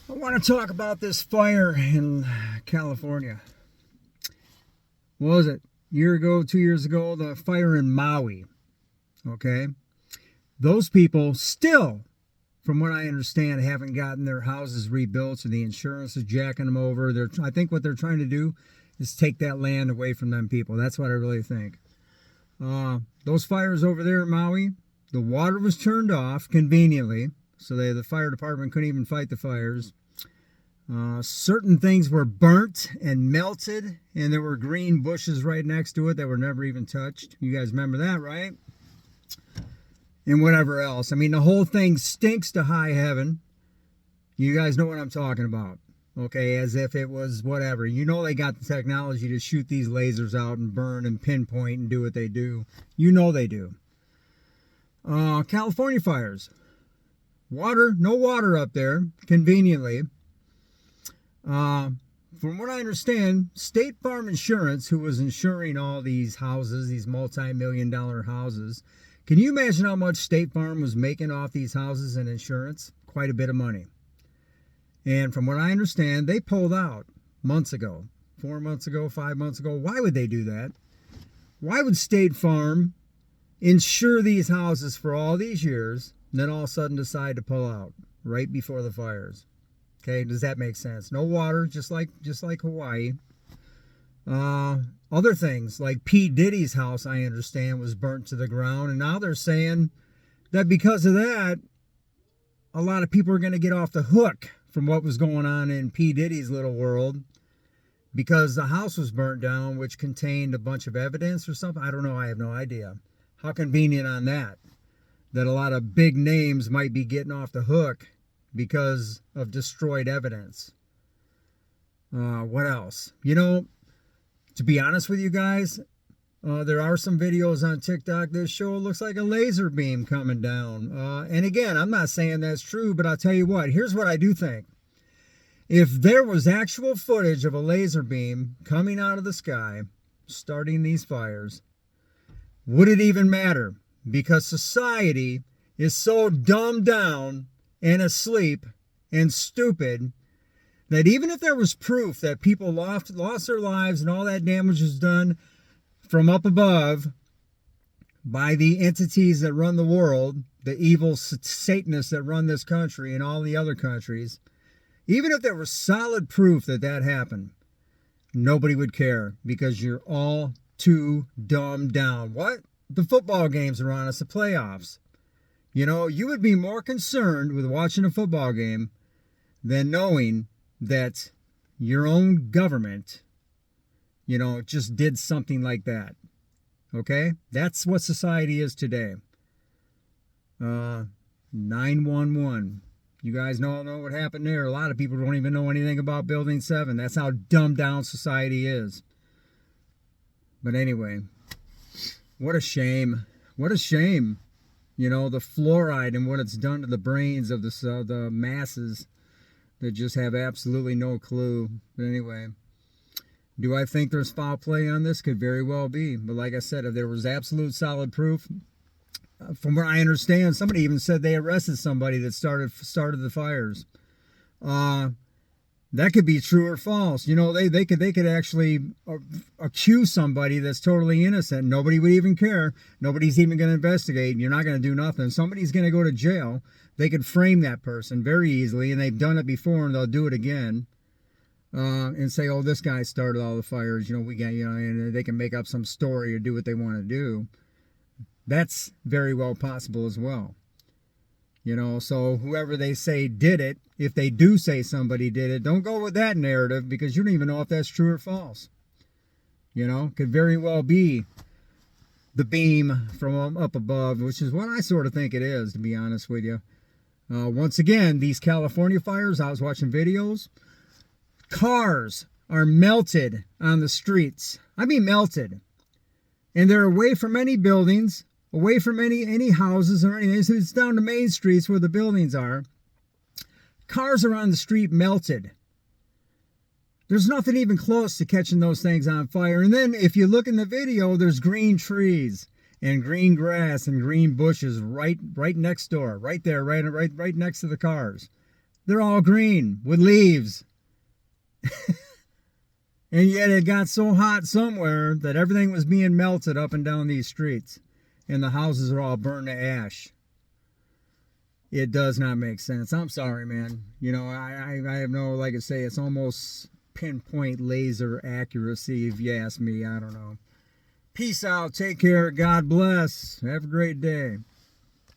I want to talk about this fire in California. What was it? A year ago, 2 years ago, the fire in Maui. Okay? Those people still, from what I understand, haven't gotten their houses rebuilt, so the insurance is jacking them over. I think what they're trying to do is take that land away from them people. That's what I really think. Those fires over there in Maui, the water was turned off conveniently, so the fire department couldn't even fight the fires. Certain things were burnt and melted, and there were green bushes right next to it that were never even touched. You guys remember that, right? And whatever else. I mean, the whole thing stinks to high heaven. You guys know what I'm talking about. Okay, as if it was whatever. You know they got the technology to shoot these lasers out and burn and pinpoint and do what they do. You know they do. California fires. Water, no water up there, conveniently. From what I understand, State Farm Insurance, who was insuring all these houses, these multi-million-dollar houses, can you imagine how much State Farm was making off these houses and insurance? Quite a bit of money. And from what I understand, they pulled out months ago, 4 months ago, 5 months ago. Why would they do that? Why would State Farm insure these houses for all these years, and then all of a sudden decide to pull out right before the fires? Okay, does that make sense? No water, just like Hawaii. Other things like P. Diddy's house, I understand, was burnt to the ground, and now they're saying that because of that, a lot of people are going to get off the hook from what was going on in P. Diddy's little world because the house was burnt down, which contained a bunch of evidence or something. I don't know. I have no idea. How convenient on that a lot of big names might be getting off the hook because of destroyed evidence. What else? You know, to be honest with you guys, there are some videos on TikTok that show it looks like a laser beam coming down. And again, I'm not saying that's true, but I'll tell you what, here's what I do think. If there was actual footage of a laser beam coming out of the sky, starting these fires, would it even matter? Because society is so dumbed down and asleep and stupid that even if there was proof that people lost their lives and all that damage was done from up above by the entities that run the world, the evil Satanists that run this country and all the other countries, even if there was solid proof that happened, nobody would care because you're all too dumbed down. What? The football games are on us, the playoffs. You know, you would be more concerned with watching a football game than knowing that your own government, you know, just did something like that. Okay? That's what society is today. 911. You guys all know what happened there. A lot of people don't even know anything about Building 7. That's how dumbed down society is. But anyway, what a shame. What a shame. You know, the fluoride and what it's done to the brains of the masses that just have absolutely no clue. But anyway, do I think there's foul play on this? Could very well be. But like I said, if there was absolute solid proof, from what I understand, somebody even said they arrested somebody that started the fires. That could be true or false. You know, they could actually accuse somebody that's totally innocent. Nobody would even care. Nobody's even going to investigate. You're not going to do nothing. Somebody's going to go to jail. They could frame that person very easily, and they've done it before, and they'll do it again. And say, oh, this guy started all the fires. You know, and they can make up some story or do what they want to do. That's very well possible as well. You know, so whoever they say did it, if they do say somebody did it, don't go with that narrative because you don't even know if that's true or false. You know, could very well be the beam from up above, which is what I sort of think it is, to be honest with you. Once again, these California fires, I was watching videos. Cars are melted on the streets. I mean melted. And they're away from any buildings, away from any houses or anything. So it's down to main streets where the buildings are. Cars are on the street melted. There's nothing even close to catching those things on fire. And then if you look in the video, there's green trees and green grass and green bushes right next door, right there, right next to the cars. They're all green with leaves. And yet it got so hot somewhere that everything was being melted up and down these streets. And the houses are all burned to ash. It does not make sense. I'm sorry, man. You know, I have no, like I say, it's almost pinpoint laser accuracy if you ask me. I don't know. Peace out. Take care. God bless. Have a great day.